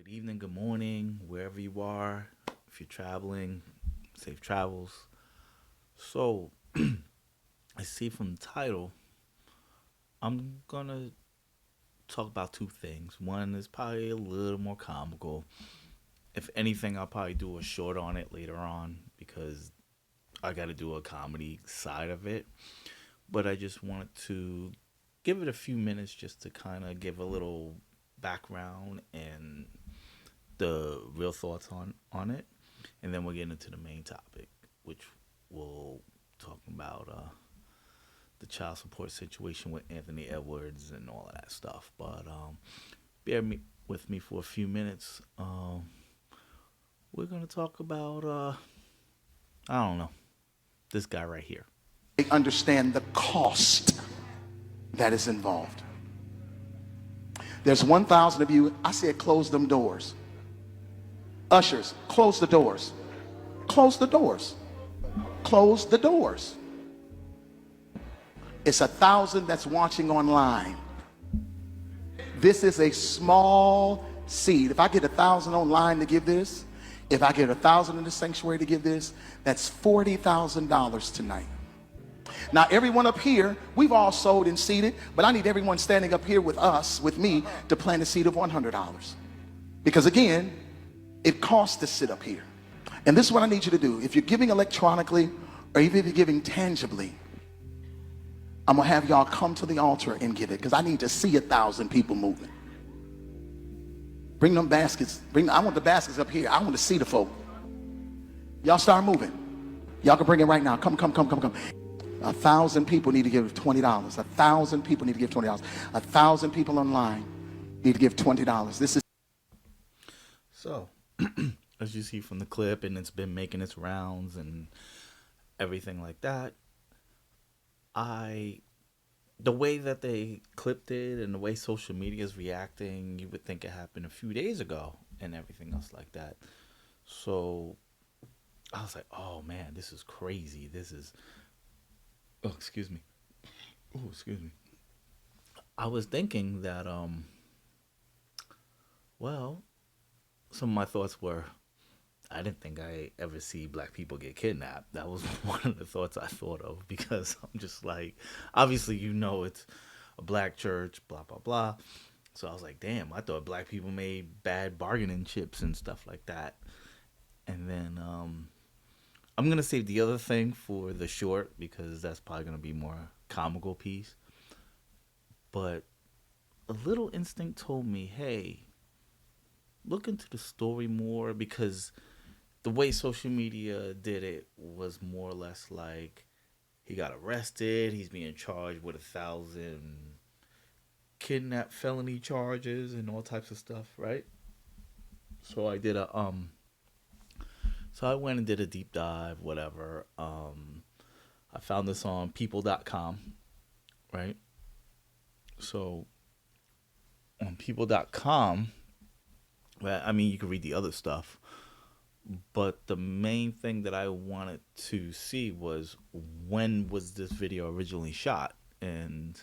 Good evening, good morning, wherever you are. If you're traveling, safe travels. So, I see from the title, I'm gonna talk about two things. One is probably a little more comical. If anything, I'll probably do a short on it later on because I gotta do a comedy side of it. But I just wanted to give it a few minutes just to kind of give a little background and the real thoughts on it, and then we'll get into the main topic, which we'll talk about the child support situation with Anthony Edwards and all of that stuff. But with me for a few minutes. We're gonna talk about I don't know, this guy right here. They understand the cost that is involved. There's 1,000 of you. I said, close them doors. Ushers, close the doors. Close the doors. Close the doors. It's 1,000 that's watching online. This is a small seed. If I get 1,000 online to give this, if I get 1,000 in the sanctuary to give this, that's $40,000 tonight. Now, everyone up here, we've all sowed and seeded, but I need everyone standing up here with us, with me, to plant a seed of $100. Because again, it costs to sit up here. And this is what I need you to do. If you're giving electronically, or even if you're giving tangibly, I'm gonna have y'all come to the altar and give it, because I need to see 1,000 people moving. Bring them baskets. I want the baskets up here. I want to see the folk. Y'all start moving. Y'all can bring it right now. Come. 1,000 people need to give $20. 1,000 people need to give $20. 1,000 people online need to give $20. This is So, as you see from the clip, and it's been making its rounds and everything like that, the way that they clipped it and the way social media is reacting, you would think it happened a few days ago and everything else like that. So I was like, oh man, this is crazy. Oh, excuse me. Oh, excuse me. I was thinking that, well, some of my thoughts were, I didn't think I ever see black people get kidnapped. That was one of the thoughts I thought of because I'm just like, obviously, it's a black church, blah, blah, blah. So I was like, damn, I thought black people made bad bargaining chips and stuff like that. And then I'm going to save the other thing for the short because that's probably going to be more comical piece. But a little instinct told me, hey, look into the story more because the way social media did it was more or less like he got arrested. He's being charged with 1,000 kidnap felony charges and all types of stuff, right? So I went and did a deep dive, whatever. I found this on people.com, right? So on people.com, well, I mean, you can read the other stuff, but the main thing that I wanted to see was when was this video originally shot? And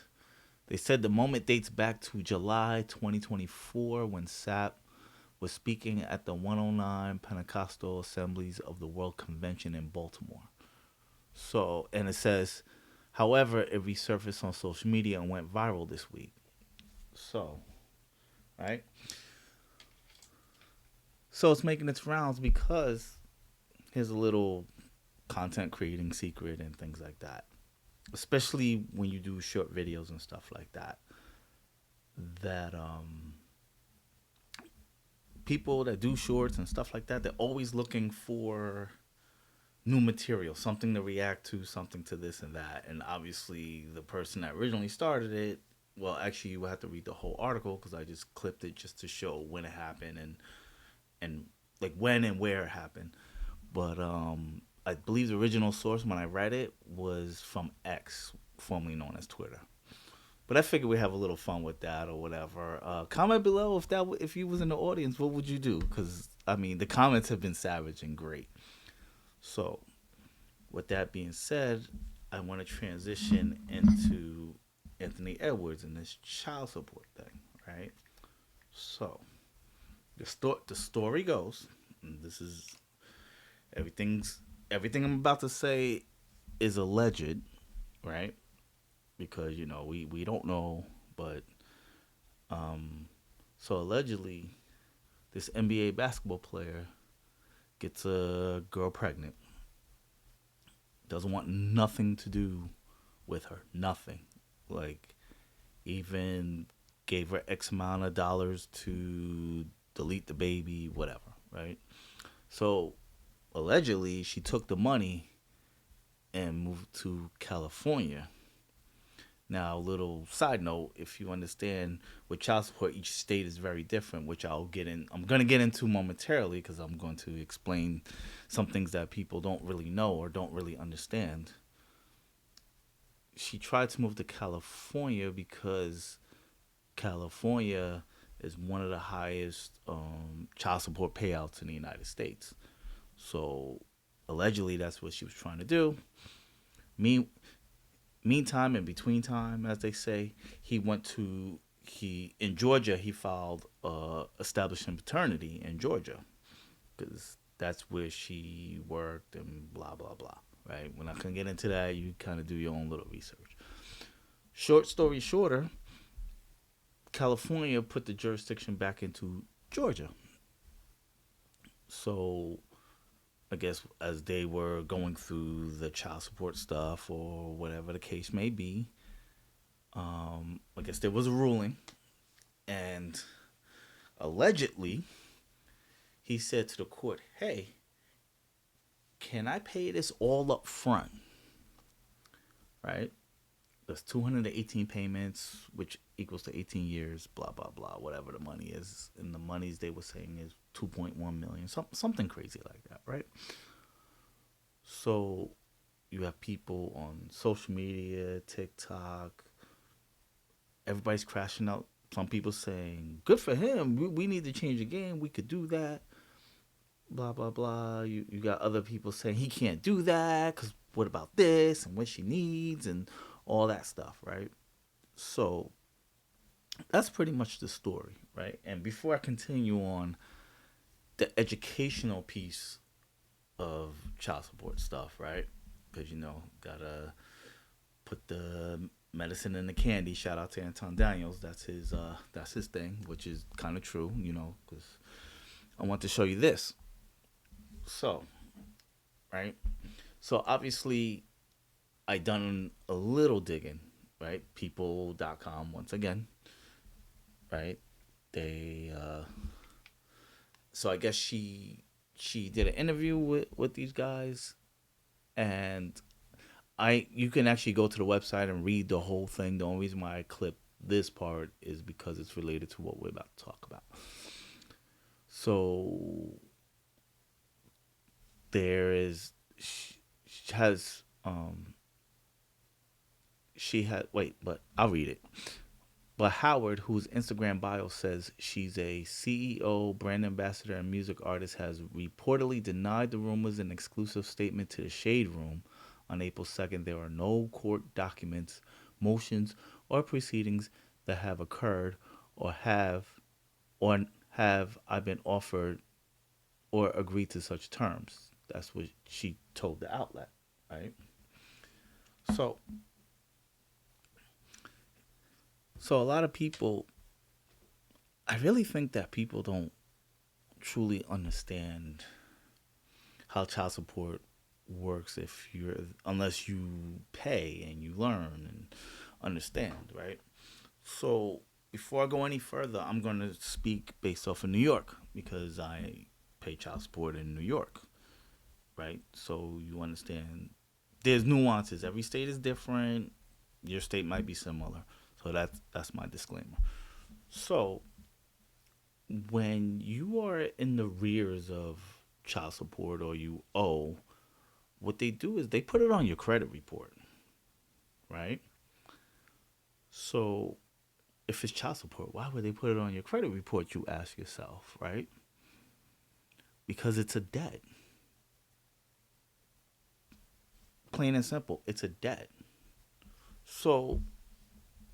they said the moment dates back to July 2024 when Sapp was speaking at the 109 Pentecostal Assemblies of the World Convention in Baltimore. So, and it says, however, it resurfaced on social media and went viral this week. So, right? So it's making its rounds because here's a little content creating secret and things like that. Especially when you do short videos and stuff like that. That people that do shorts and stuff like that, they're always looking for new material, something to react to, something to this and that. And obviously the person that originally started it, well, actually you have to read the whole article because I just clipped it just to show when it happened and like when and where it happened. But I believe the original source when I read it was from X, formerly known as Twitter. But I figured we'd have a little fun with that or whatever. Comment below if you was in the audience, what would you do? Because I mean, the comments have been savage and great. So, with that being said, I want to transition into Anthony Edwards and this child support thing, right? So, The story goes, and this is everything's everything I'm about to say is alleged, right? Because we don't know, but um, so allegedly this NBA basketball player gets a girl pregnant, doesn't want nothing to do with her, nothing, like even gave her X amount of dollars to delete the baby, whatever, right? So allegedly she took the money and moved to California. Now, a little side note: if you understand with child support, each state is very different, which I'll get in. I'm going to get into momentarily because I'm going to explain some things that people don't really know or don't really understand. She tried to move to California because California is one of the highest child support payouts in the United States. So allegedly, that's what she was trying to do. Me, meantime, in between time, as they say, he in Georgia. He filed establishing paternity in Georgia because that's where she worked and blah blah blah. Right? We're not gonna get into that. You kind of do your own little research. Short story shorter, California put the jurisdiction back into Georgia. So I guess as they were going through the child support stuff or whatever the case may be, I guess there was a ruling, and allegedly he said to the court, "Hey, can I pay this all up front?" Right? That's 218 payments, which equals to 18 years. Blah blah blah. Whatever the money is, and the monies they were saying is 2.1 million, something crazy like that, right? So you have people on social media, TikTok, everybody's crashing out. Some people saying, "Good for him. We need to change the game. We could do that." Blah blah blah. You got other people saying he can't do that because what about this and what she needs and all that stuff, right? So that's pretty much the story, right? And before I continue on the educational piece of child support stuff, right? Because gotta put the medicine in the candy. Shout out to Anton Daniels. That's his thing, which is kind of true, because I want to show you this. So, right? So obviously I done a little digging, right? People.com once again, right? They so I guess she did an interview with these guys, and I you can actually go to the website and read the whole thing. The only reason why I clip this part is because it's related to what we're about to talk about. So there is she has she had wait, but I'll read it. But Howard, whose Instagram bio says she's a CEO, brand ambassador, and music artist, has reportedly denied the rumors in an exclusive statement to the Shade Room on April 2nd. There are no court documents, motions, or proceedings that have occurred or or have I been offered or agreed to such terms. That's what she told the outlet, right? So, so a lot of people, I really think that people don't truly understand how child support works if you're unless you pay and you learn and understand, right? So before I go any further, I'm going to speak based off of New York because I pay child support in New York, right? So you understand there's nuances. Every state is different. Your state might be similar. So that's my disclaimer. So when you are in the rears of child support or you owe, what they do is they put it on your credit report, right? So if it's child support, why would they put it on your credit report, you ask yourself, right? Because it's a debt. Plain and simple, it's a debt. So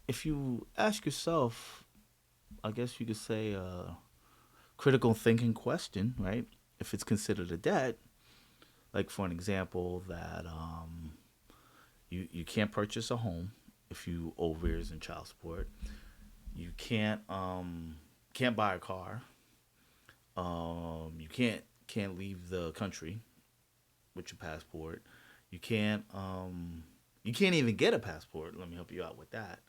if you ask yourself, I guess you could say, critical thinking question, right? If it's considered a debt, like for an example, that you can't purchase a home if you owe arrears in child support. You can't buy a car. You can't leave the country with your passport. You can't you can't even get a passport. Let me help you out with that.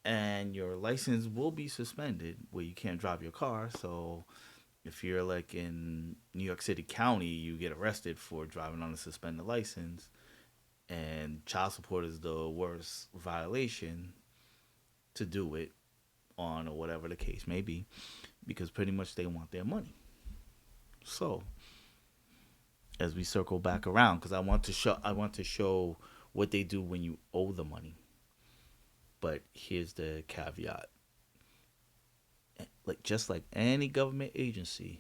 And your license will be suspended where you can't drive your car. So if you're like in New York City County, you get arrested for driving on a suspended license, and child support is the worst violation to do it on, or whatever the case may be, because pretty much they want their money. So as we circle back around, because I want to show what they do when you owe the money. But here's the caveat: like just like any government agency,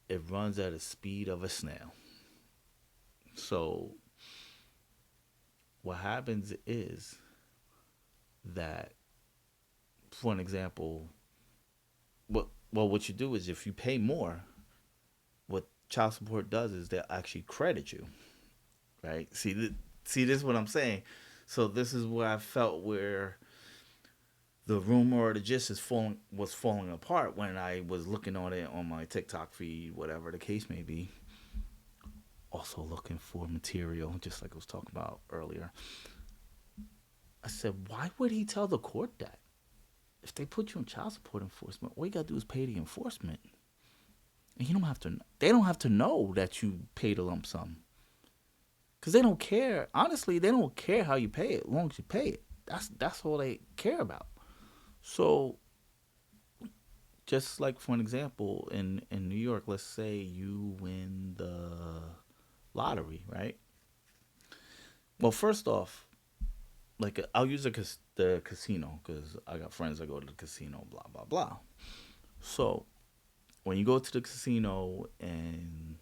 it runs at a speed of a snail. So what happens is that, for an example, what you do is if you pay more, what child support does is they actually credit you, right? See, this is what I'm saying. So this is where I felt where the rumor or the gist was falling apart when I was looking on it on my TikTok feed, whatever the case may be. Also looking for material, just like I was talking about earlier. I said, why would he tell the court that? If they put you in child support enforcement, all you gotta do is pay the enforcement, and you don't have to. They don't have to know that you paid a lump sum, because they don't care. Honestly, they don't care how you pay it, as long as you pay it. That's all they care about. So, just like for an example, in New York, let's say you win the lottery, right? Well, first off, like I'll use the casino because I got friends that go to the casino, blah blah blah. So when you go to the casino and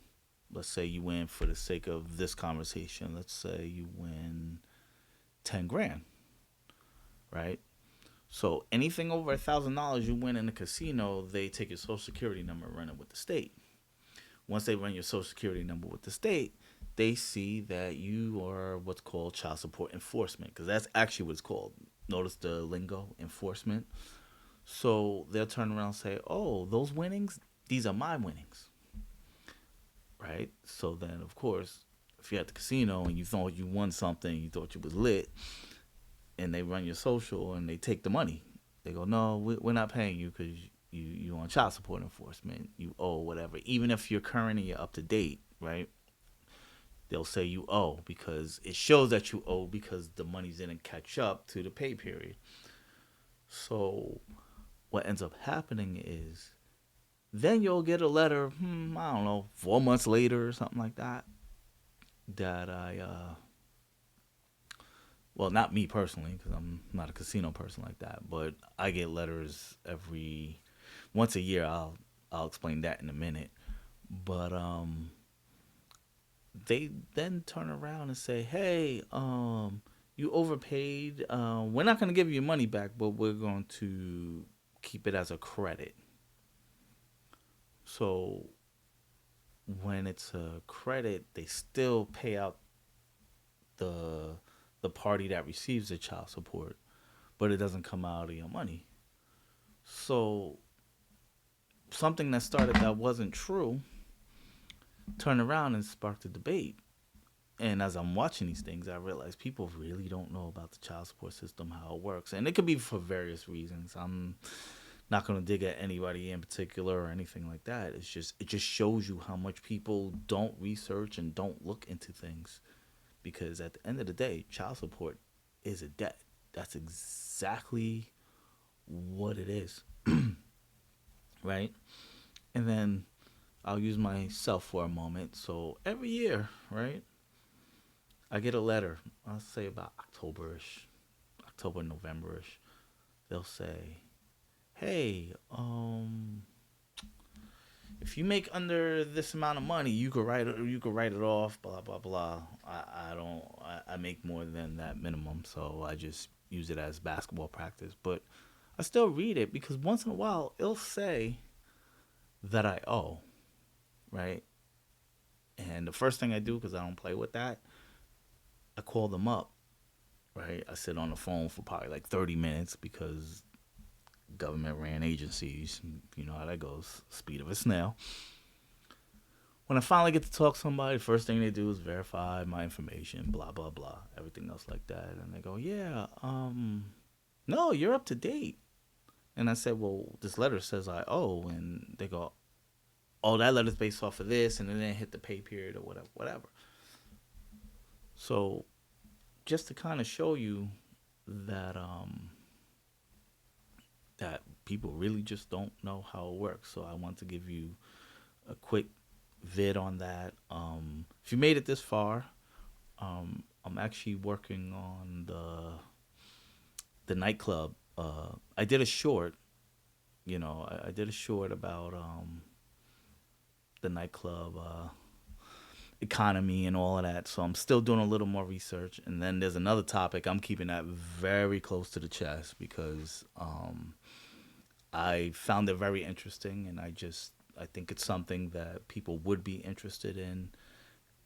let's say you win, for the sake of this conversation, let's say you win 10 grand, right? So anything over $1,000 you win in the casino, they take your social security number and run it with the state. Once they run your social security number with the state, they see that you are what's called child support enforcement, because that's actually what it's called. Notice the lingo, enforcement. So they'll turn around and say, "Oh, those winnings, these are my winnings," right? So then, of course, if you're at the casino and you thought you won something, you thought you was lit, and they run your social and they take the money, they go, "No, we're not paying you because you on child support enforcement. You owe whatever, even if you're current and you're up to date, right?" They'll say you owe because it shows that you owe because the money didn't catch up to the pay period. So what ends up happening is then you'll get a letter, I don't know, 4 months later or something like that. That well, not me personally, because I'm not a casino person like that, but I get letters every once a year. I'll explain that in a minute. But they then turn around and say, "Hey, you overpaid. We're not going to give you your money back, but we're going to keep it as a credit." So when it's a credit, they still pay out the the party that receives the child support, but it doesn't come out of your money. So something that started that wasn't true turned around and sparked a debate. And as I'm watching these things, I realize people really don't know about the child support system, how it works, and it could be for various reasons. I'm not going to dig at anybody in particular or anything like that. It just shows you how much people don't research and don't look into things, because at the end of the day, child support is a debt. That's exactly what it is, right? And then I'll use myself for a moment. So every year, right, I get a letter. I'll say about Octoberish, October, Novemberish. They'll say, "Hey, if you make under this amount of money, you could write it off. Blah blah blah. I don't. I make more than that minimum, so I just use it as basketball practice. But I still read it because once in a while it'll say that I owe, right? And the first thing I do, because I don't play with that, I call them up, right? I sit on the phone for probably like 30 minutes because government ran agencies, you know how that goes, speed of a snail. When I finally get to talk to somebody, the first thing they do is verify my information, blah, blah, blah, everything else like that. And they go, yeah, no, you're up to date. And I said, well, this letter says I owe. And they go, oh, that letter's based off of this, and then it hit the pay period or whatever, whatever. So just to kind of show you that that people really just don't know how it works. So I want to give you a quick vid on that. If you made it this far, I'm actually working on the nightclub. I did a short. I did a short about the nightclub economy and all of that. So I'm still doing a little more research. And then there's another topic I'm keeping that very close to the chest because I found it very interesting, and I think it's something that people would be interested in,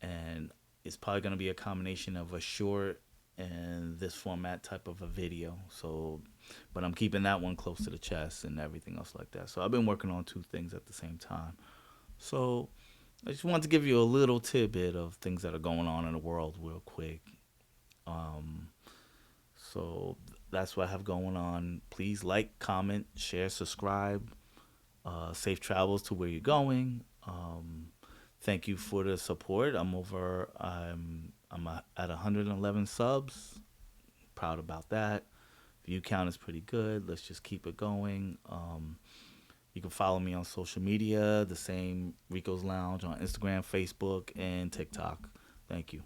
and it's probably going to be a combination of a short and this format type of a video. So, but I'm keeping that one close to the chest and everything else like that. So I've been working on two things at the same time. So I just wanted to give you a little tidbit of things that are going on in the world real quick. Um, so that's what I have going on. Please like, comment, share, subscribe. Safe travels to where you're going. Thank you for the support. I'm at 111 subs. Proud about that. View count is pretty good. Let's just keep it going. You can follow me on social media, the same Rico's Lounge on Instagram, Facebook, and TikTok. Thank you.